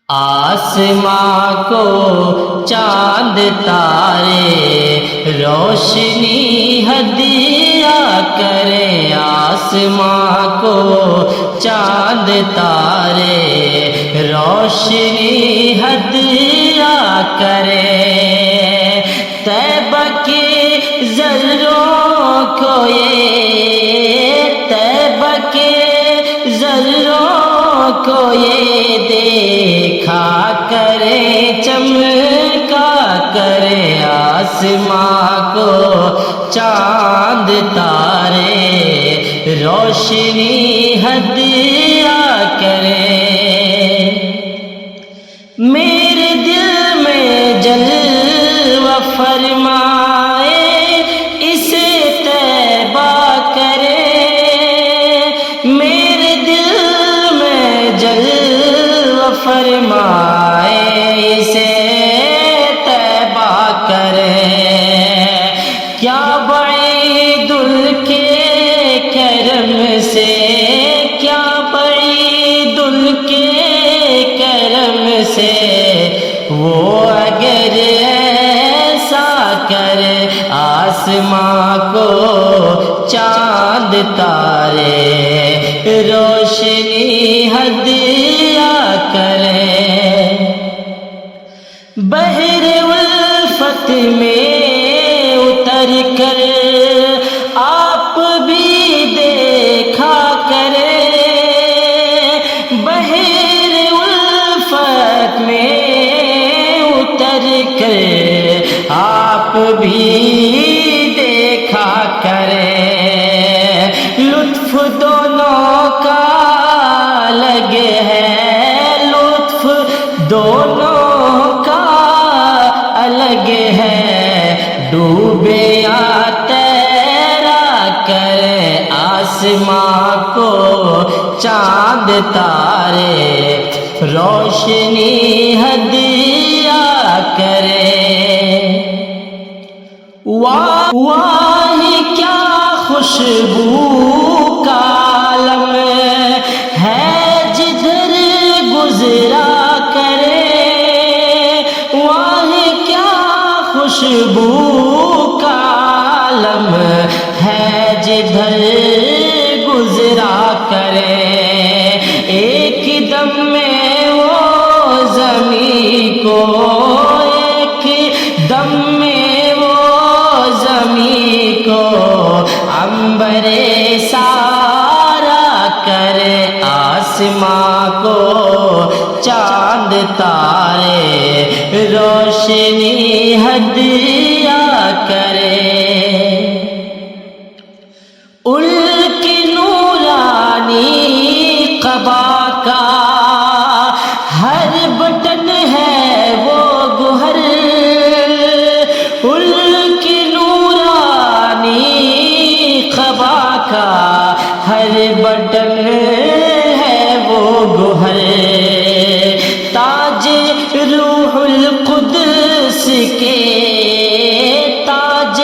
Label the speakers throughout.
Speaker 1: آسماں کو چاند تارے روشنی ہدیہ کریں، آسماں کو چاند تارے روشنی ہدیہ کریں، طیبہ کے ذروں کو طیبہ کے ذروں کو دیکھا کریں، چمکا کریں، آسماں کو چاند تارے روشنی ہدیہ کریں، میرے دل میں جلوہ فرمائے اسے طیبہ کرے، میرے دل میں جلوہ فرمائے اسے طیبہ کرے، کیا بعید ان کے کرم سے، کیا بعید ان کے کرم سے، وہ اگر ایسا کرے آسماں کو چاند تارے روشنی ہدیہ کریں، بحر الفت میں اتر کر آپ بھی دیکھا کریں، بحر الفت میں اتر کر آپ بھی دیکھا کریں، لطف دونوں کا الگ ہے، لطف دونوں کا الگ ہے، ڈوبے یا تیرا کریں، آسماں کو چاند تارے روشنی ہدیہ کریں، واہ کیا خوشبو کا عالم ہے جدھر گزرا کرے، واہ کیا خوشبو کا عالم ہے جدھر گزرا کرے، ایک دم میں وہ زمین کو، ایک دم میں وہ زمین کو عنبر سارا کرے، آسماں کو چاند تارے روشنی ہدیہ کرے، ان کی نورانی قبا کا ہر بٹن ہے وہ گوہر، ان کی نورانی قبا کا ہر بٹن ہے وہ گوہر، تاج روح القدس کے، تاج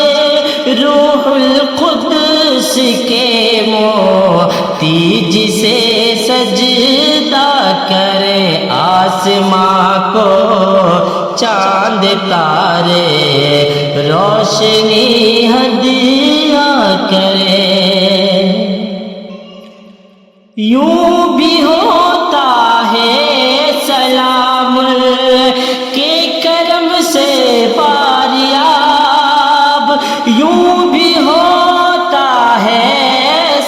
Speaker 1: روح القدس کے موتی جسے سجدہ کرے، آسماں کو چاند تارے روشنی ہدیہ کرے، یوں بھی ہوتا ہے سلام کے کرم سے باریاب، یوں بھی ہوتا ہے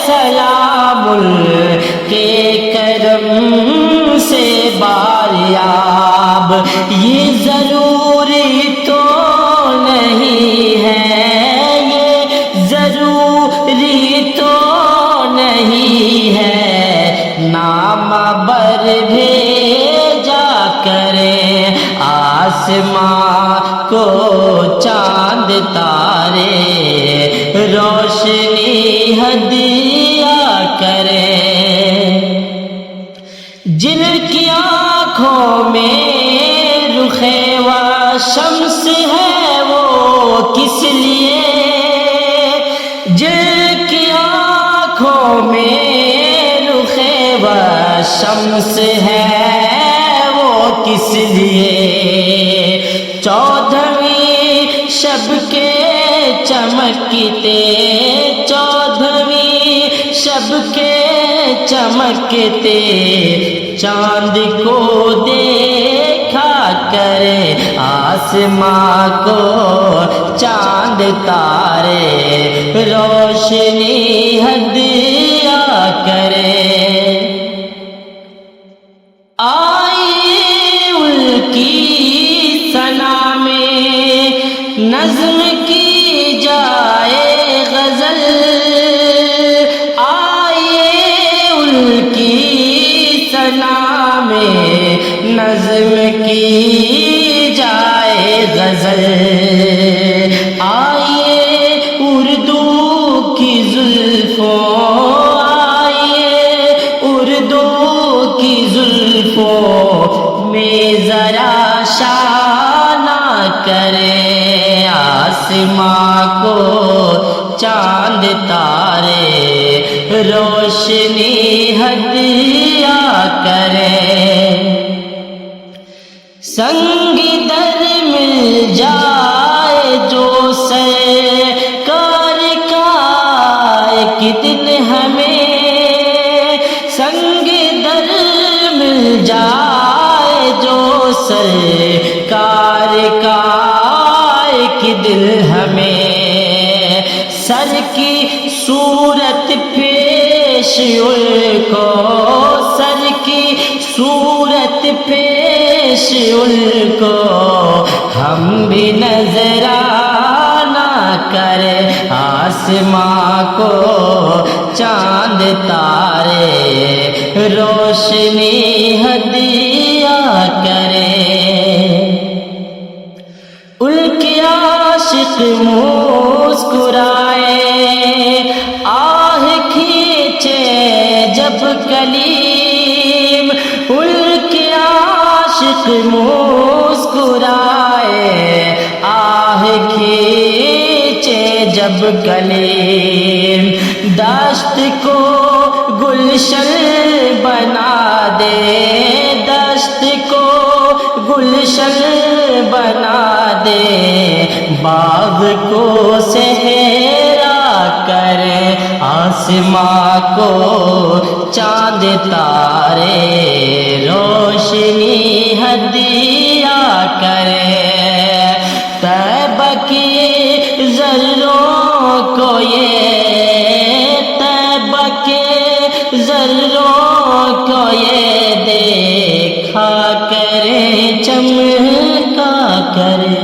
Speaker 1: سلام کے کرم سے باریاب، یہ ضروری تو نہیں ہے، یہ ضروری تو نہیں ہے، نام بر بھیجا کریں، آسماں کو چاند تارے روشنی ہدیہ کریں، جن کی آنکھوں میں رخ و شمس ہے وہ کس لیے، جن کی آنکھوں میں رخ و شمس ہے وہ کس لیے، 14ویں شب کے چمکتے، 14ویں شب کے چمکتے چاند کو دیکھا کرے، آسماں کو چاند تارے روشنی ہدیہ کرے۔ آئیے ان کی ثنا میں نظم کی جائے غزل، آئیے ان کی ثنا میں نظم کی جائے غزل، آئیے اردو کی زلفوں، آئیے اردو کی زلفوں میں ذرا شانہ کرے، آسماں کو چاند تارے روشنی ہدیہ کرے۔ سنگ در مل جائے جو سرکار کا ایک دن ہمیں، سنگ در مل جائے جو سرکار کا ایک دن ہمیں، سر کی صورت پیش ان کو، سر کی صورت پیش ان کو ہم بھی نذرانہ کرے، آسماں کو چاند تارے روشنی ہدیہ کرے۔ ان کے عاشق مسکرائے، آہ کھینچے جب کلیم، ان کے عاشق مسکرائے، آہ کھینچے جب کلیم، دشت کو گلشن بنا دے، دشت کو گلشن بنا دے، باغ کو صحرا کرے، آسماں کو چاند تارے روشنی ہدیہ کرے، طیبہ کی ذروں کو یہ، طیبہ کے ذروں کو یہ دیکھا کرے، چمکا کرے۔